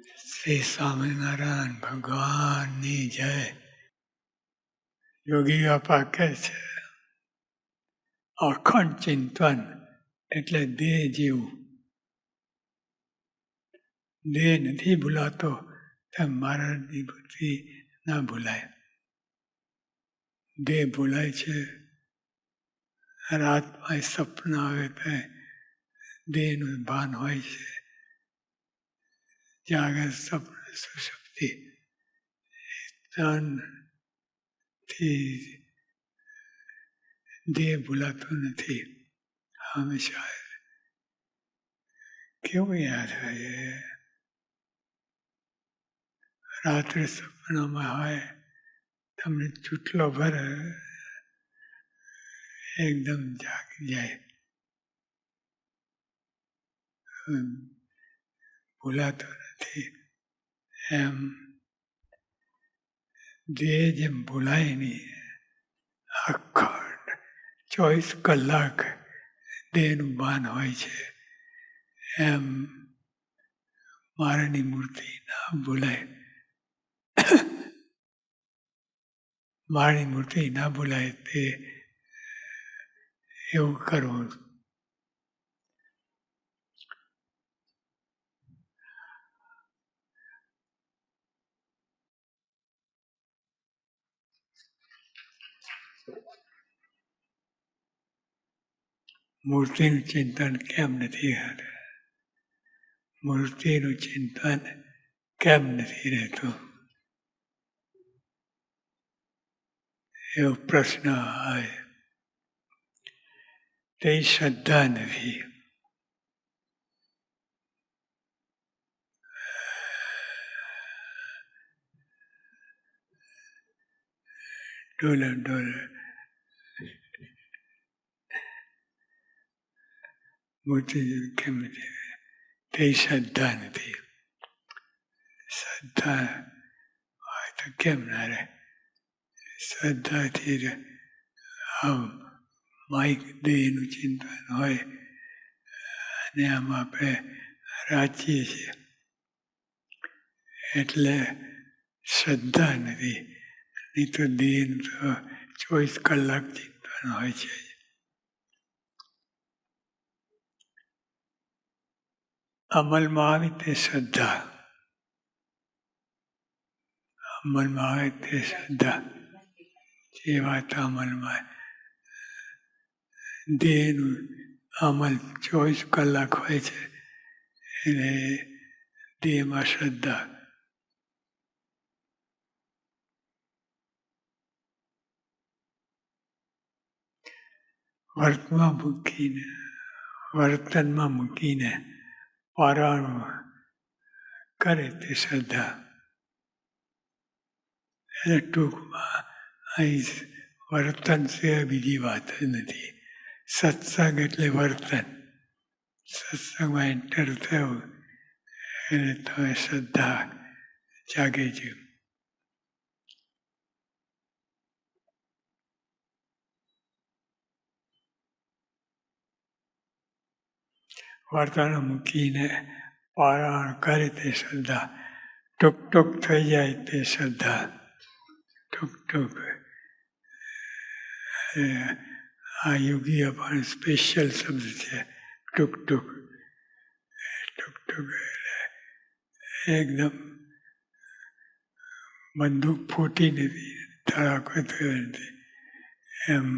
શ્રી સ્વામિનારાયણ ભગવાનની જય. યોગી બાપા કહે છે અખંડ ચિંતન એટલે દેહ જેવું. દેહ નથી ભૂલાતો તેમ મહારાજની બુદ્ધિ ના ભૂલાય. દેહ ભૂલાય છે. રાતમાં સપના આવે તો દેહનું ભાન હોય છે. જાગે સપન સુષુપ્તિ ત્રણથી દેહ ભૂલાતો નથી. હંમેશા કેવું યાદ હોય. રાત્રે સપનામાં હોય તમને ચૂંટલો ભરે એકદમ જાગી જાય. ભૂલાતો નથી. એમ દેહ જેમ ભૂલાય નહીં, અખંડ 24 કલાક દેહનું ભાન હોય છે. એમ મારાની મૂર્તિ ના ભૂલાય. મારી મૂર્તિ ના ભૂલાય તે એવું કરવું. મૂર્તિનું ચિંતન કેમ નથી રહેતું? મૂર્તિનું ચિંતન કેમ નથી રહેતું? એવો પ્રશ્ન આવે. તે શ્રદ્ધા નથી. ડોલર મૂર્તિ કેમ નથી? તે શ્રદ્ધા નથી. શ્રદ્ધા હોય તો કેમ ના રહે? શ્રદ્ધાથી માઇક દેહનું ચિંતન હોય અને આમ આપણે રાચીએ છીએ એટલે શ્રદ્ધા નથી. નહીં તો દેહનું તો 24 કલાક ચિંતન હોય છે. અમલમાં આવે તે શ્રદ્ધા. અમલમાં આવે તે શ્રદ્ધા. જે વાત અમલમાં દેહનું અમલ 24 કલાક હોય છે એટલે દેહમાં શ્રદ્ધા. વર્તનમાં મૂકીને પારાયણ કરે તે શ્રદ્ધા. એટલે ટૂંકમાં અહીં વર્તન સિવાય બીજી વાત જ નથી. સત્સંગ એટલે વર્તન. સત્સંગમાં એન્ટર થયું એટલે તમે શ્રદ્ધા જાગે છે. વર્તન મૂકીને પારાયણ કરે તે શ્રદ્ધા. ટૂંક ટૂંક થઈ જાય તે શ્રદ્ધા. ટૂંક આ યોગી પણ સ્પેશિયલ શબ્દ છે. ટૂંક એકદમ બંદૂક ફૂટી નથી, ધડાકો થયો નથી. એમ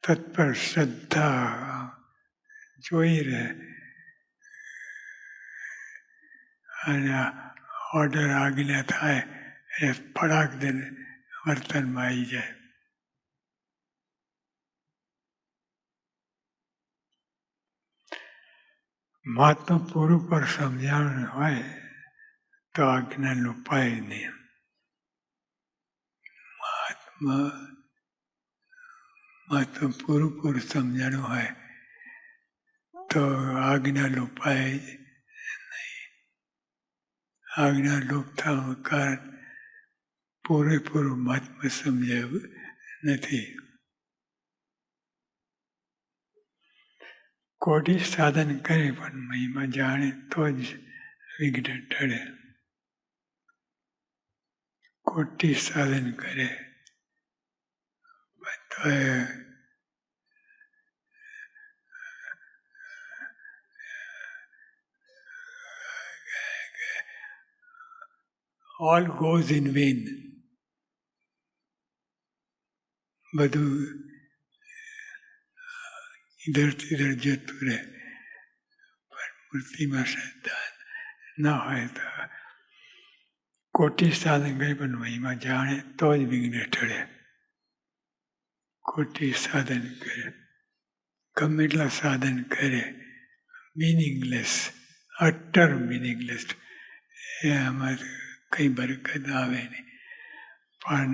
તત્પર શ્રદ્ધા જોઈ રહે અને ઓર્ડર આજ્ઞા થાય એ ફટાક દઈને વર્તનમાં આવી જાય. મહાત્મા પૂરું પર સમજાવવાનું હોય તો આજ્ઞા લુપાય નહીં. મહાત્મા પૂરું સમજાણું હોય તો આજ્ઞા લુપાય નહીં. આજ્ઞા લોપ થવાનું કારણ પૂરેપૂરું મહાત્મા સમજાવ્યું નથી. કોટી સાધન કરે પણ મહિમા જાણે તો જ વિઘ્ન ટળે. કોટી સાધન કરે બધા all goes in vain. બધું ઇધરથી ઇધર જતું રહે. પણ મૂર્તિમાં શ્રદ્ધા ન હોય તો કોટી સાધન કરે પણ મહિમા જાણે તો જ વિઘ્ન ટળે. કોટી સાધન કરે, ગમે એટલા સાધન કરે, મિનિંગલેસ, અટર મિનિંગલેસ. એમાં કંઈ બરકત આવે નહીં. પણ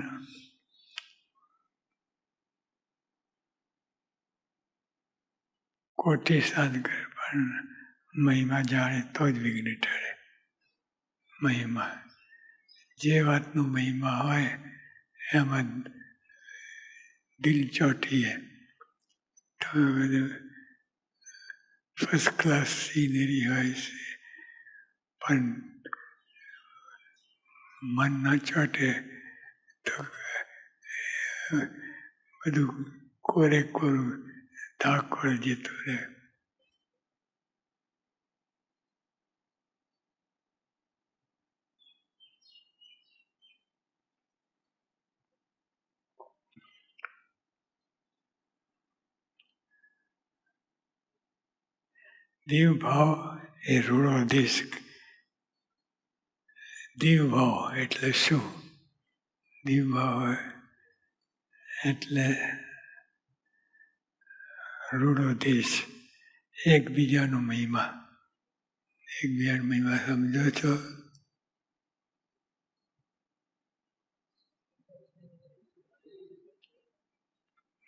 કોટી સાધન કરે પણ મહિમા જાણે તો જ વિઘ્ન ટળે. મહિમા જે વાતનો મહિમા હોય એમાં દિલ ચોંટીએ તો બધું ફર્સ્ટ ક્લાસ સિનરી હોય છે. પણ મન ન ચોંટે તો બધું કોરે કોરું ધાકોળ જતું રહે. દીવ ભાવ એ રૂડો દેશ. દીવ ભાવ એટલે શું? દીવ ભાવ એટલે રૂડો દેશ. એકબીજાનો મહિમા. એકબીજાનો મહિમા સમજો છો?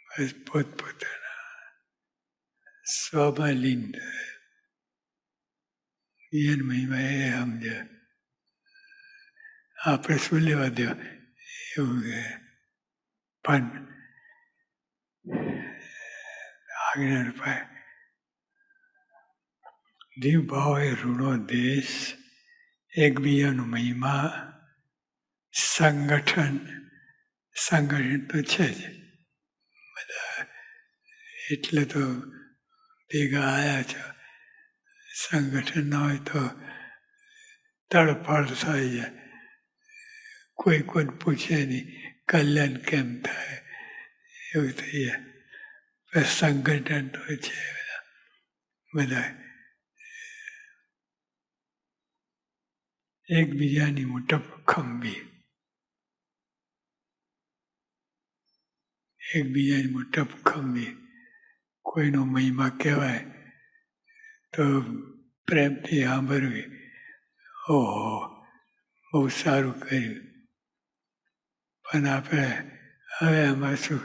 બસ પોતપોતાના સ્વમાં લીન. બીજાનો મહિમા એ સમજે. આપણે શું લેવા દેવા એવું કે. પણ આજ્ઞા પાય દીવ ભાવ એ રૂડો દેશ, એકબીજાનો મહિમા, સંગઠન. સંગઠન તો છે જ બધા, એટલે તો ભેગા આવ્યા છો. સંગઠન ન હોય તો તડફડ થઈ જાય. કોઈ કોઈ પૂછે નહીં કલ્યાણ કેમ થાય, એવું થઈ જાય. સંગઠન તો છે બધા એકબીજાની મુઠપ ખંભી. એકબીજાની મુઠપ ખંભી. કોઈનો મહિમા કહેવાય તો પ્રેમથી સાંભળવી. ઓહો, બહુ સારું કર્યું. પણ આપણે હવે આમાં શું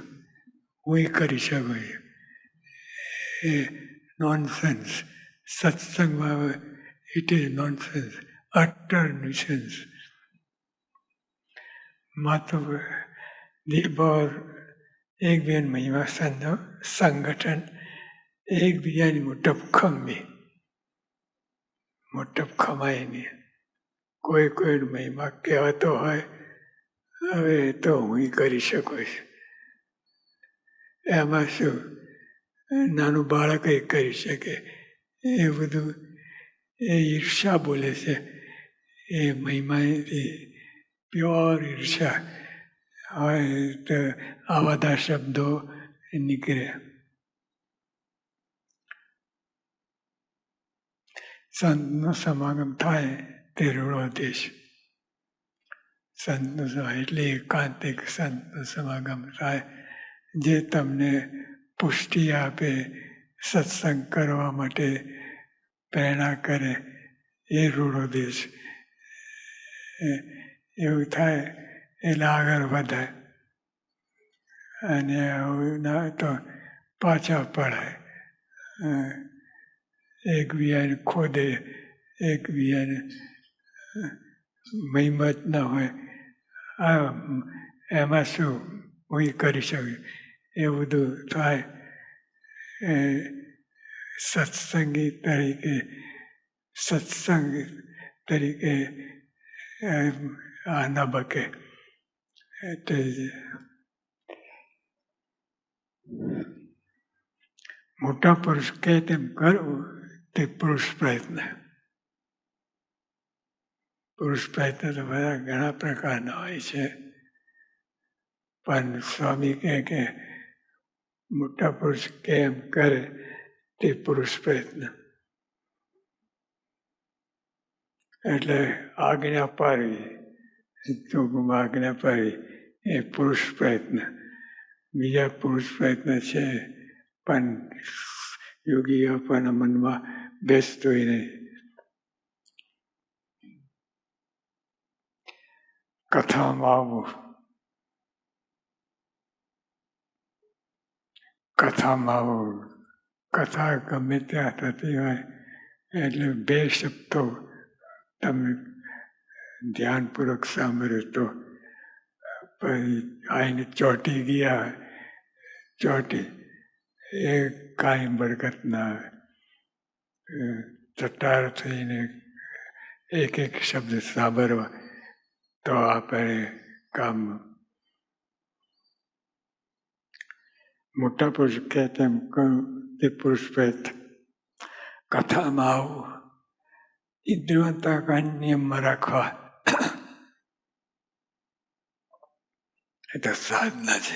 હું કરી શકું છું એ નોનસેન્સ. સત્સંગમાં it is nonsense, utter nuisance. માત્ર નિર્ભર એકબીજાની મહિમા સંગઠન, એકબીજાની મુઠપ ખંભી. મુઠપ ખમાય નહીં. કોઈ કોઈ મહિમા કહેવાતો હોય હવે તો હું કરી શકું છું. એમાં શું નાનું બાળક એ કરી શકે. એ બધું એ ઈર્ષા બોલે છે. એ મહિમાથી પ્યોર ઈર્ષા હોય તો આવા બધા શબ્દો નીકળે. સંતનો સમાગમ થાય તે રૂડો દેશ. સંતનો એટલે એકાંતિક સંતનો સમાગમ થાય જે તમને પુષ્ટિ આપે, સત્સંગ કરવા માટે પ્રેરણા કરે, એ રૂડો દેશ. એવું થાય એટલે આગળ વધાય. અને આવું ના તો પાછા પડાય. એકબીજાને ખોદે, એકબીજાને મહિમત ના હોય. એમાં શું હું કરી શકું, એ બધું થાય. સત્સંગી તરીકે સત્સંગ તરીકે આ ન બકે. તે મોટા પુરુષ કહે તેમ કરવું તે પુરુષ પ્રયત્ન. પુરુષ પ્રયત્ન તો બધા ઘણા પ્રકારના હોય છે, પણ સ્વામી કહે કે મોટા પુરુષ કેમ કરે તે પુરુષ પ્રયત્ન. એટલે આજ્ઞા પાડવી, ટૂંકમાં આજ્ઞા પાડવી એ પુરુષ પ્રયત્ન. બીજા પુરુષ પ્રયત્ન છે પણ યોગી આપવાના મનમાં બેસતું નહીં. કથામાં આવવું, કથામાં આવવું. કથા ગમે ત્યાં થતી હોય એટલે 2 શબ્દો તમે ધ્યાનપૂર્વક સાંભળ્યું તો પછી આઈને ચોંટી ગયા, ચોંટી એ કાંઈ બરકત ના આવે. ચટાર થઈને એક શબ્દ સાંભળવા તો આપણે કામ. મોટા પુરુષ કહે તેમ કહું તે પુરુષ પ્રયત્ન. કથામાં આવું, ઇન્દ્રિયોના નિયમમાં રાખવા એ તો સાધના છે,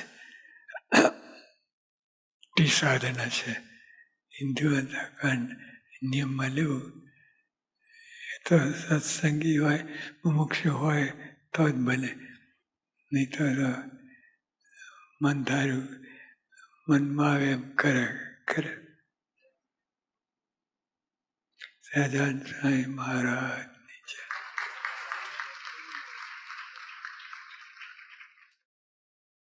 સાધના છે. ઇન્દ્રિયોના નિયમમાં લેવું એ તો સત્સંગી હોય, મુમુક્ષુ હોય તો જ બને. નહીં તો મન ધાર્યું મનમાં આવે એમ કરે. સહજાનંદ સ્વામી મહારાજ